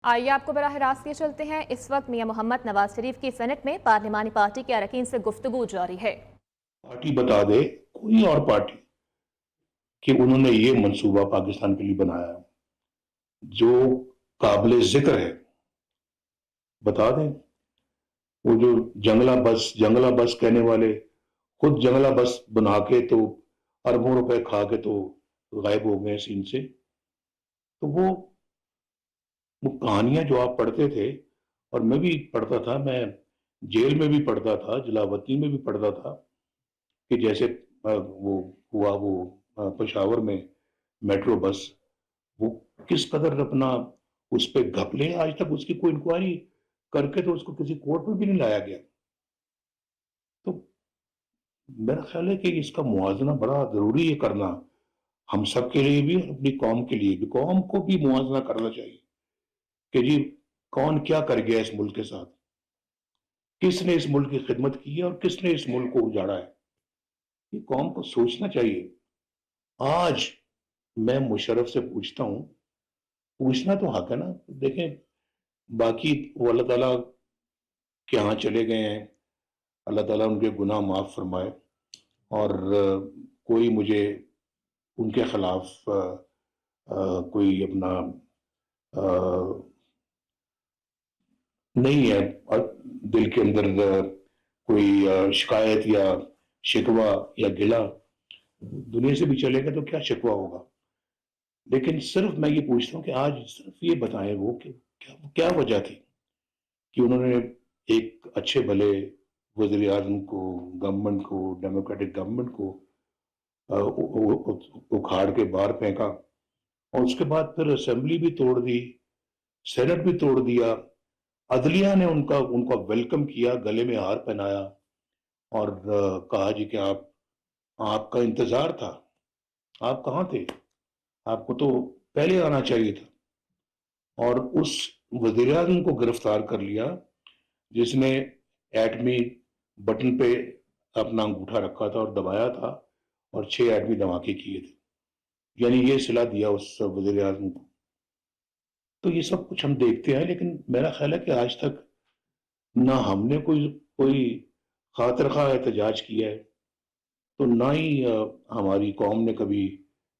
آئیے آپ کو براہ راست یہ چلتے ہیں۔ اس وقت میاں محمد نواز شریف کی سینٹ میں پارلیمانی پارٹی کے اراکین سے گفتگو جاری ہے۔ پارٹی بتا دے، کوئی اور پارٹی، کہ انہوں نے یہ منصوبہ پاکستان کے لیے بنایا جو قابل ذکر ہے، بتا دیں۔ وہ جو جنگلہ بس کہنے والے، خود جنگلہ بس بنا کے تو اربوں روپے کھا کے تو غائب ہو گئے سین سے۔ تو وہ کہانیاں جو آپ پڑھتے تھے، اور میں بھی پڑھتا تھا، میں جیل میں بھی پڑھتا تھا، جلاوطنی میں بھی پڑھتا تھا، کہ جیسے وہ ہوا، وہ پشاور میں میٹرو بس، وہ کس قدر اپنا اس پہ گھپلے، آج تک اس کی کوئی انکوائری کر کے تو اس کو کسی کورٹ میں بھی نہیں لایا گیا۔ تو میرا خیال ہے کہ اس کا موازنہ بڑا ضروری ہے کرنا، ہم سب کے لیے بھی اور اپنی قوم کے لیے بھی۔ قوم کو بھی موازنہ کرنا چاہیے کہ جی کون کیا کر گیا اس ملک کے ساتھ، کس نے اس ملک کی خدمت کی ہے اور کس نے اس ملک کو اجاڑا ہے۔ یہ قوم کو سوچنا چاہیے۔ آج میں مشرف سے پوچھتا ہوں، پوچھنا تو حق ہے نا، دیکھیں باقی وہ اللہ تعالیٰ کے ہاں چلے گئے ہیں، اللہ تعالیٰ ان کے گناہ معاف فرمائے، اور کوئی مجھے ان کے خلاف کوئی اپنا نہیں ہے، اور دل کے اندر کوئی شکایت یا شکوہ یا گلہ، دنیا سے بھی چلے گا تو کیا شکوہ ہوگا۔ لیکن صرف میں یہ پوچھتا ہوں کہ آج صرف یہ بتائیں وہ کہ کیا وجہ تھی کہ انہوں نے ایک اچھے بھلے وزیر اعظم کو، گورنمنٹ کو، ڈیموکریٹک گورنمنٹ کو اکھاڑ کے باہر پھینکا، اور اس کے بعد پھر اسمبلی بھی توڑ دی، سینٹ بھی توڑ دیا، عدلیہ نے ان کا ویلکم کیا، گلے میں ہار پہنایا، اور کہا جی کہ آپ کا انتظار تھا، آپ کہاں تھے، آپ کو تو پہلے آنا چاہیے تھا۔ اور اس وزیر اعظم کو گرفتار کر لیا جس نے ایٹمی بٹن پہ اپنا انگوٹھا رکھا تھا اور دبایا تھا، اور 6 ایٹمی دھماکے کیے تھے، یعنی یہ صلہ دیا اس وزیر اعظم کو۔ تو یہ سب کچھ ہم دیکھتے ہیں، لیکن میرا خیال ہے کہ آج تک نہ ہم نے کوئی خاطر خواہ احتجاج کیا ہے، تو نہ ہی ہماری قوم نے کبھی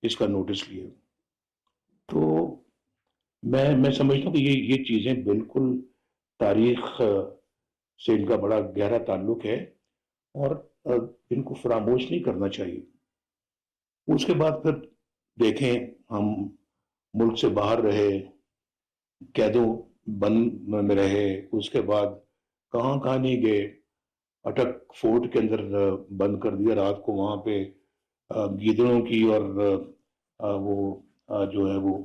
اس کا نوٹس لیا۔ تو میں سمجھتا ہوں کہ یہ چیزیں بالکل تاریخ سے ان کا بڑا گہرا تعلق ہے، اور ان کو فراموش نہیں کرنا چاہیے۔ اس کے بعد پھر دیکھیں، ہم ملک سے باہر رہے، قیدوں بند میں رہے، اس کے بعد کہاں کہاں نہیں گئے، اٹک فورٹ کے اندر بند کر دیا رات کو، وہاں پہ گیدڑوں کی اور وہ جو ہے وہ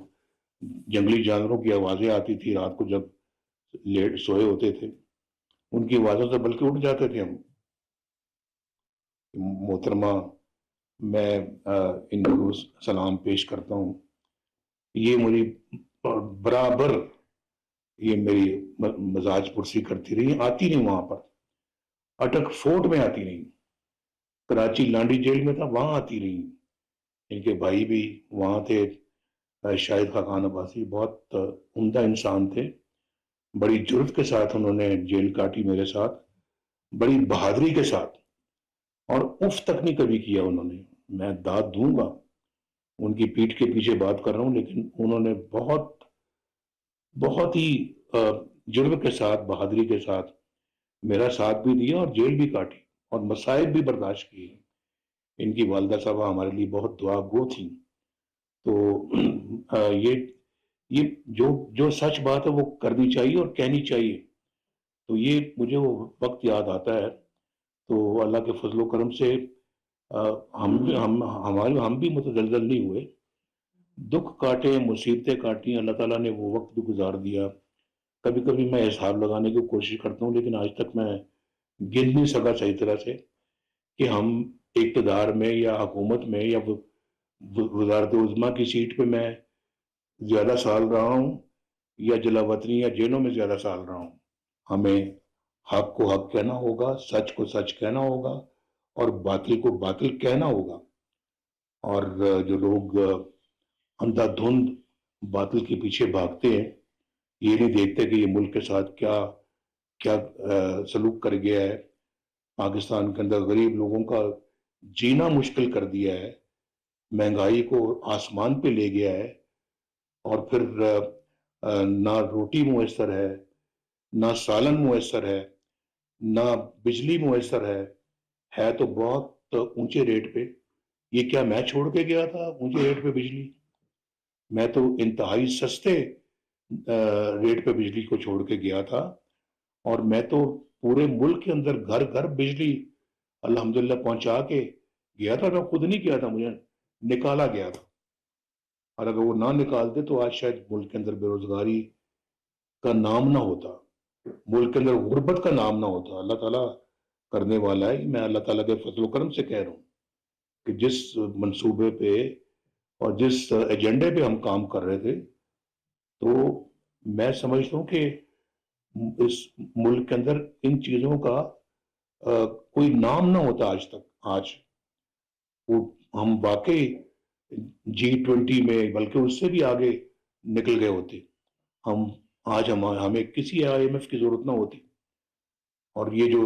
جنگلی جانوروں کی آوازیں آتی تھی رات کو، جب لیٹ سوئے ہوتے تھے، ان کی آوازوں سے بلکہ اٹھ جاتے تھے ہم۔ محترمہ، میں ان کو سلام پیش کرتا ہوں، یہ میری برابر یہ میری مزاج پرسی کرتی رہی، آتی نہیں وہاں پر، اٹک فورٹ میں آتی نہیں، کراچی لانڈی جیل میں تھا وہاں آتی رہی، ان کے بھائی بھی وہاں تھے، شاہد خاقان عباسی، بہت عمدہ انسان تھے، بڑی جرت کے ساتھ انہوں نے جیل کاٹی میرے ساتھ، بڑی بہادری کے ساتھ، اور اف تک نہیں کبھی کیا انہوں نے۔ میں داد دوں گا، ان کی پیٹھ کے پیچھے بات کر رہا ہوں، لیکن انہوں نے بہت ہی جرم کے ساتھ، بہادری کے ساتھ میرا ساتھ بھی دیا اور جیل بھی کاٹی اور مصائب بھی برداشت کیے۔ ان کی والدہ صاحبہ ہمارے لیے بہت دعا گو تھیں۔ تو یہ جو سچ بات ہے وہ کرنی چاہیے اور کہنی چاہیے۔ تو یہ مجھے وہ وقت یاد آتا ہے، تو اللہ کے فضل و کرم سے ہم بھی متزلزل نہیں ہوئے، دکھ کاٹے، مصیبتیں کاٹی، اللہ تعالیٰ نے وہ وقت بھی گزار دیا۔ کبھی کبھی میں حساب لگانے کی کوشش کرتا ہوں، لیکن آج تک میں گن نہیں سکا صحیح طرح سے کہ ہم اقتدار میں یا حکومت میں یا وزارت عظمیٰ کی سیٹ پہ میں زیادہ سال رہا ہوں یا جلا وطنی یا جیلوں میں زیادہ سال رہا ہوں۔ ہمیں حق کو حق کہنا ہوگا، سچ کو سچ کہنا ہوگا، اور باطل کو باطل کہنا ہوگا۔ اور جو لوگ اندھا دھند باطل کے پیچھے بھاگتے ہیں، یہ نہیں دیکھتے کہ یہ ملک کے ساتھ کیا کیا سلوک کر گیا ہے. پاکستان کے اندر غریب لوگوں کا جینا مشکل کر دیا ہے, مہنگائی کو آسمان پہ لے گیا ہے, اور پھر نہ روٹی میسر نہ سالن میسر ہے, نہ بجلی میسر ہے تو بہت اونچے ریٹ پہ. یہ کیا میں چھوڑ کے گیا تھا اونچے ریٹ پہ بجلی؟ میں تو انتہائی سستے ریٹ پہ بجلی کو چھوڑ کے گیا تھا, اور میں تو پورے ملک کے اندر گھر گھر بجلی الحمدللہ پہنچا کے گیا تھا. میں خود نہیں گیا تھا, مجھے نکالا گیا تھا, اور اگر وہ نہ نکالتے تو آج شاید ملک کے اندر بے روزگاری کا نام نہ ہوتا, ملک کے اندر غربت کا نام نہ ہوتا. اللہ تعالیٰ کرنے والا ہے. میں اللہ تعالیٰ کے فضل و کرم سے کہہ رہا ہوں کہ جس منصوبے پہ اور جس ایجنڈے پہ ہم کام کر رہے تھے, تو میں سمجھتا ہوں کہ اس ملک کے اندر ان چیزوں کا کوئی نام نہ ہوتا آج تک. آج وہ ہم واقعی G20 میں بلکہ اس سے بھی آگے نکل گئے ہوتے. آج ہمیں کسی IMF کی ضرورت نہ ہوتی. اور یہ جو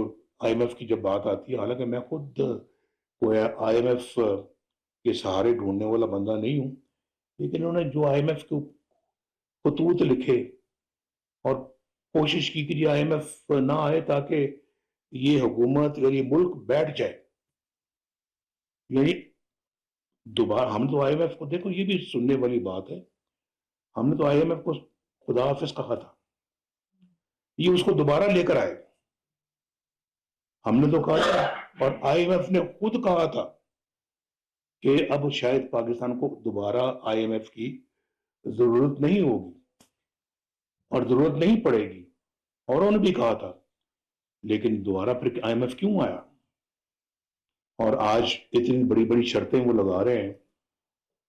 IMF کی جب بات آتی ہے, حالانکہ میں خود کوئی IMF کے سہارے ڈھونڈنے والا بندہ نہیں ہوں, لیکن انہوں نے جو IMF کے خطوط لکھے اور کوشش کی کہ یہ IMF نہ آئے تاکہ یہ حکومت یا یہ ملک بیٹھ جائے. یعنی دوبارہ ہم تو IMF کو, دیکھو یہ بھی سننے والی بات ہے, ہم نے تو IMF کو خدا حافظ کہا تھا, یہ اس کو دوبارہ لے کر آئے. ہم نے تو کہا تھا, اور IMF نے خود کہا تھا کہ اب شاید پاکستان کو دوبارہ IMF کی ضرورت نہیں ہوگی اور ضرورت نہیں پڑے گی, اور انہوں نے بھی کہا تھا. لیکن دوبارہ پھر IMF کیوں آیا؟ اور آج اتنی بڑی بڑی شرطیں وہ لگا رہے ہیں,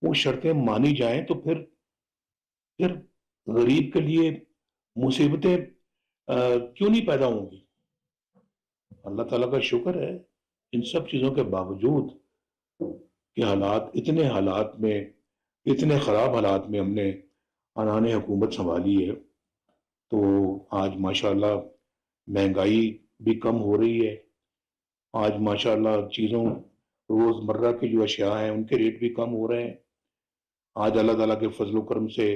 وہ شرطیں مانی جائیں تو پھر غریب کے لیے مصیبتیں کیوں نہیں پیدا ہوں گی؟ اللہ تعالیٰ کا شکر ہے ان سب چیزوں کے باوجود کہ حالات میں اتنے خراب حالات میں ہم نے عنان حکومت سنبھالی ہے, تو آج ماشاءاللہ مہنگائی بھی کم ہو رہی ہے. آج ماشاءاللہ چیزوں روزمرہ کی جو اشیاء ہیں ان کے ریٹ بھی کم ہو رہے ہیں. آج اللہ تعالیٰ کے فضل و کرم سے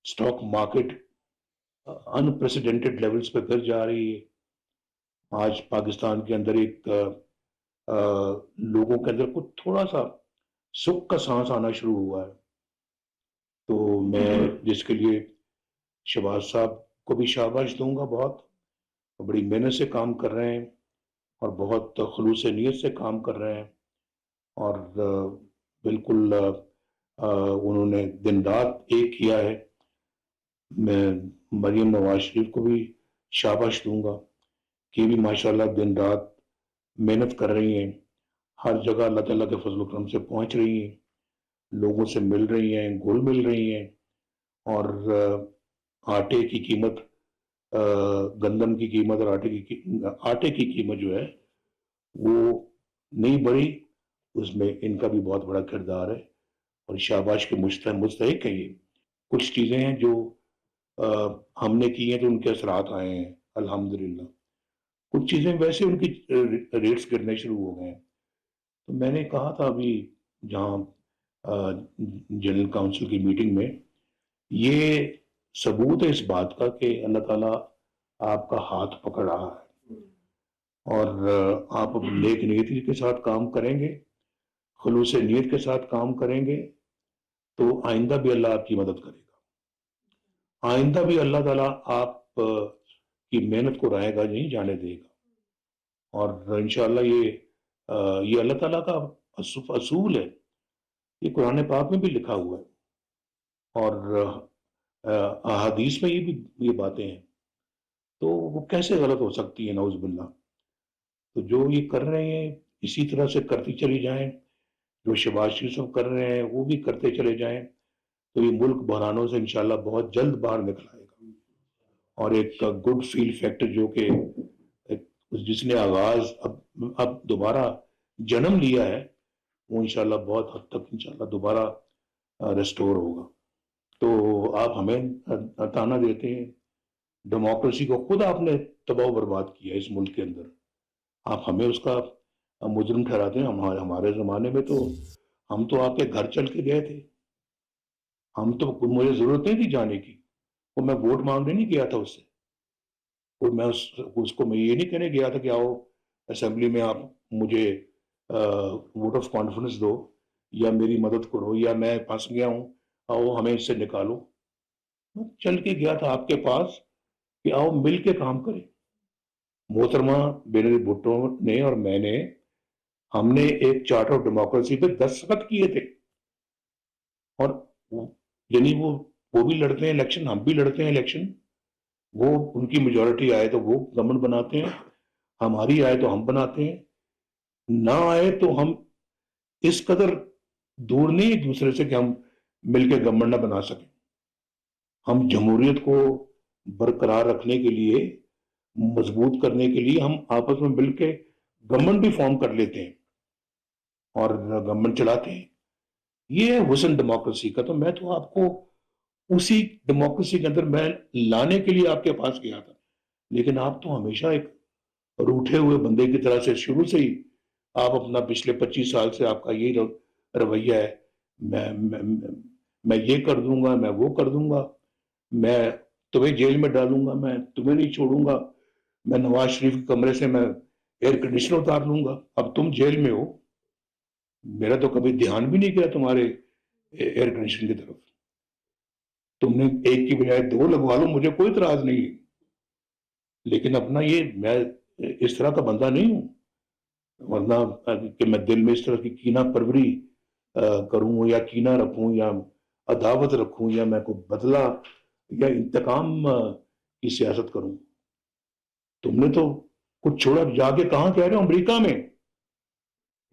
اسٹاک مارکیٹ انپریسیڈنٹڈ لیولز پہ پھر جا رہی ہے. آج پاکستان کے اندر ایک لوگوں کے اندر کچھ تھوڑا سا سکھ کا سانس آنا شروع ہوا ہے. تو میں جس کے لیے شہباز صاحب کو بھی شاباش دوں گا, بہت بڑی محنت سے کام کر رہے ہیں اور بہت خلوص نیت سے کام کر رہے ہیں, اور بالکل انہوں نے دن رات ایک کیا ہے. میں مریم نواز شریف کو بھی شاباش دوں گا کہ بھی ماشاءاللہ دن رات محنت کر رہی ہیں, ہر جگہ اللہ تعالیٰ کے فضل و کرم سے پہنچ رہی ہیں, لوگوں سے مل رہی ہیں, گھل مل رہی ہیں, اور آٹے کی قیمت, گندم کی قیمت اور آٹے کی قیمت جو ہے وہ نہیں بڑھی. اس میں ان کا بھی بہت بڑا کردار ہے, اور شاباش کے مستحق ہیں. یہ کچھ چیزیں ہیں جو ہم نے کی ہیں تو ان کے اثرات آئے ہیں الحمدللہ. کچھ چیزیں ویسے ان کی ریٹس گرنے شروع ہو گئے ہیں. تو میں نے کہا تھا ابھی جہاں جنرل کاؤنسل کی میٹنگ میں, یہ ثبوت ہے اس بات کا کہ اللہ تعالیٰ آپ کا ہاتھ پکڑ رہا ہے, اور آپ نیک نیتی کے ساتھ کام کریں گے, خلوص نیت کے ساتھ کام کریں گے, تو آئندہ بھی اللہ آپ کی مدد کرے گا. آئندہ بھی اللہ تعالیٰ آپ کی محنت کو رائے گا نہیں جانے دے گا. اور انشاءاللہ یہ اللہ تعالیٰ کا اصول ہے, یہ قرآن پاک میں بھی لکھا ہوا ہے, اور احادیث میں یہ باتیں ہیں, تو وہ کیسے غلط ہو سکتی ہیں؟ نعوذ باللہ. تو جو یہ کر رہے ہیں اسی طرح سے کرتی چلی جائیں, جو شہباز شریف صاحب کر رہے ہیں وہ بھی کرتے چلے جائیں, تو یہ ملک بحرانوں سے انشاءاللہ بہت جلد باہر نکل آئے گا. اور ایک گڈ فیل فیکٹر جو کہ جس نے آغاز اب دوبارہ جنم لیا ہے, وہ انشاءاللہ بہت حد تک انشاءاللہ دوبارہ ریسٹور ہوگا. تو آپ ہمیں تانا دیتے ہیں. ڈیموکریسی کو خود آپ نے تباہ و برباد کیا اس ملک کے اندر. آپ ہمیں اس کا مجرم ٹھہراتے ہیں. ہمارے زمانے میں تو ہم تو آپ کے گھر چل کے گئے تھے. ہم تو مجھے ضرورت نہیں تھی جانے کی. وہ میں ووٹ مانگنے نہیں گیا تھا اس سے. اور میں اس کو میں یہ نہیں کہنے گیا تھا کہ آؤ اسمبلی میں آپ مجھے ووٹ آف کانفیڈنس دو یا میری مدد کرو یا میں پھنس گیا ہوں آؤ ہمیں اس سے نکالو. میں چل کے گیا تھا آپ کے پاس کہ آؤ مل کے کام کریں. محترمہ بینظیر بھٹو نے اور میں نے ہم نے ایک چارٹر آف ڈیموکریسی پہ دستخط کیے تھے. اور یعنی وہ بھی لڑتے ہیں الیکشن, ہم بھی لڑتے ہیں الیکشن. وہ ان کی میجورٹی آئے تو وہ گورنمنٹ بناتے ہیں, ہماری آئے تو ہم بناتے ہیں. نہ آئے تو ہم اس قدر دور نہیں ایک دوسرے سے کہ ہم مل کے گورنمنٹ نہ بنا سکیں. ہم جمہوریت کو برقرار رکھنے کے لیے, مضبوط کرنے کے لیے ہم آپس میں مل کے گورنمنٹ بھی فارم کر لیتے ہیں اور گورنمنٹ چلاتے ہیں. یہ ہے حسن ڈیموکریسی کا. تو میں تو آپ کو اسی ڈیموکریسی کے اندر میں لانے کے لیے آپ کے پاس گیا تھا. لیکن آپ تو ہمیشہ ایک روٹھے ہوئے بندے کی طرح سے شروع سے ہی آپ اپنا پچھلے 25 سال سے آپ کا یہی رویہ ہے. میں یہ کر دوں گا, میں وہ کر دوں گا, میں تمہیں جیل میں ڈالوں گا, میں تمہیں نہیں چھوڑوں گا, میں نواز شریف کے کمرے سے میں ایئر کنڈیشنر اتار لوں گا. اب تم جیل میں ہو, میرا تو کبھی دھیان بھی نہیں کیا تمہارے ایئر کنڈیشن کی طرف. تم نے ایک کی بجائے 2 لگوا لو, مجھے کوئی اعتراض نہیں ہے. لیکن اپنا یہ میں اس طرح کا بندہ نہیں ہوں, ورنہ کہ میں دل میں اس طرح کی کینہ پروری کروں یا کینہ رکھوں یا عداوت رکھوں یا میں کو بدلہ یا انتقام کی سیاست کروں. تم نے تو کچھ چھوڑا, جا کے کہاں کہہ رہے ہو امریکہ میں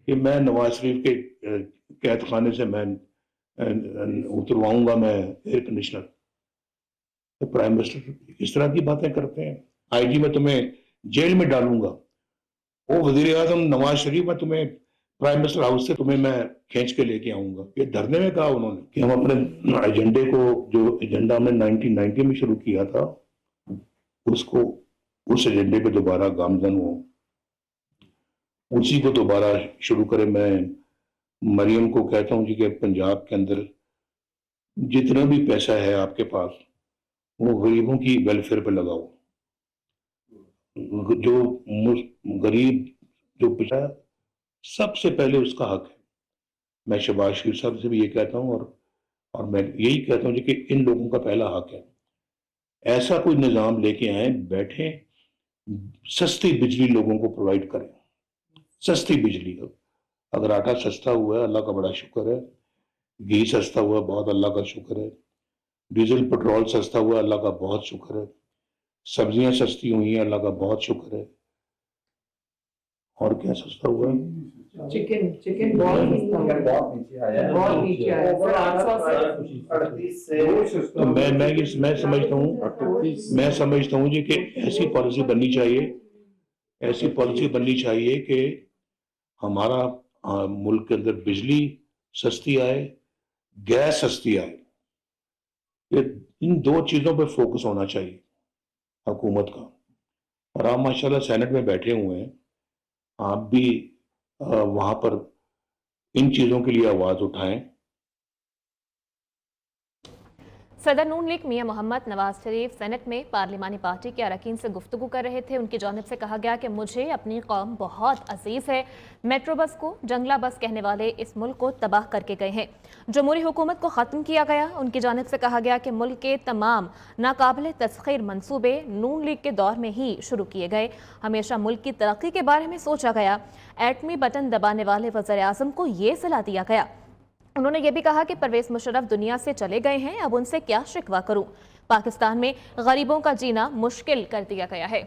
کہ میں نواز شریف کے قید خانے سے میں اترواؤں گا میں ایئر کنڈیشنر. تو پرائم منسٹر اس طرح کی باتیں کرتے ہیں. آئی جی میں تمہیں جیل میں ڈالوں گا. وہ وزیر اعظم نواز شریف میں تمہیں پرائم منسٹر ہاؤس سے تمہیں میں کھینچ کے لے کے آؤں گا. یہ دھرنے میں کہا انہوں نے کہ ہم اپنے ایجنڈے کو, جو ایجنڈا ہم نے 1990 میں شروع کیا تھا, اس ایجنڈے پہ دوبارہ گامزن ہو, اسی کو دوبارہ شروع کرے. میں مریم کو کہتا ہوں جی کہ پنجاب کے اندر جتنا بھی پیسہ ہے آپ کے پاس وہ غریبوں کی ویلفیئر پہ لگاؤ. جو غریب جو پچھا سب سے پہلے اس کا حق ہے. میں شہباز شریف صاحب سے بھی یہ کہتا ہوں اور میں یہی کہتا ہوں جی کہ ان لوگوں کا پہلا حق ہے. ایسا کوئی نظام لے کے آئیں, بیٹھیں, سستی بجلی لوگوں کو پرووائڈ کریں. سستی بجلی, اگر آٹا سستا ہوا ہے اللہ کا بڑا شکر ہے, گھی سستا ہوا ہے بہت اللہ کا شکر ہے, ڈیزل پٹرول سستا ہوا ہے اللہ کا بہت شکر ہے, سبزیاں سستی ہوئی ہیں اللہ کا بہت شکر ہے. اور کیا سستا ہوا ہے؟ چکن بہت نیچے آیا ہے. میں سمجھتا ہوں جی کہ ایسی پالیسی بننی چاہیے کہ ہمارا ملک کے اندر بجلی سستی آئے, گیس سستی آئے. ان 2 چیزوں پہ فوکس ہونا چاہیے حکومت کا. اور آپ ماشاءاللہ سینٹ میں بیٹھے ہوئے ہیں, آپ بھی وہاں پر ان چیزوں کے لیے آواز اٹھائیں. صدر نون لیگ میاں محمد نواز شریف سینٹ میں پارلیمانی پارٹی کے اراکین سے گفتگو کر رہے تھے. ان کی جانب سے کہا گیا کہ مجھے اپنی قوم بہت عزیز ہے. میٹرو بس کو جنگلہ بس کہنے والے اس ملک کو تباہ کر کے گئے ہیں. جمہوری حکومت کو ختم کیا گیا. ان کی جانب سے کہا گیا کہ ملک کے تمام ناقابل تسخیر منصوبے نون لیگ کے دور میں ہی شروع کیے گئے. ہمیشہ ملک کی ترقی کے بارے میں سوچا گیا. ایٹمی بٹن دبانے والے وزیر اعظم کو یہ صلاح دیا گیا. انہوں نے یہ بھی کہا کہ پرویز مشرف دنیا سے چلے گئے ہیں, اب ان سے کیا شکوہ کروں. پاکستان میں غریبوں کا جینا مشکل کر دیا گیا ہے.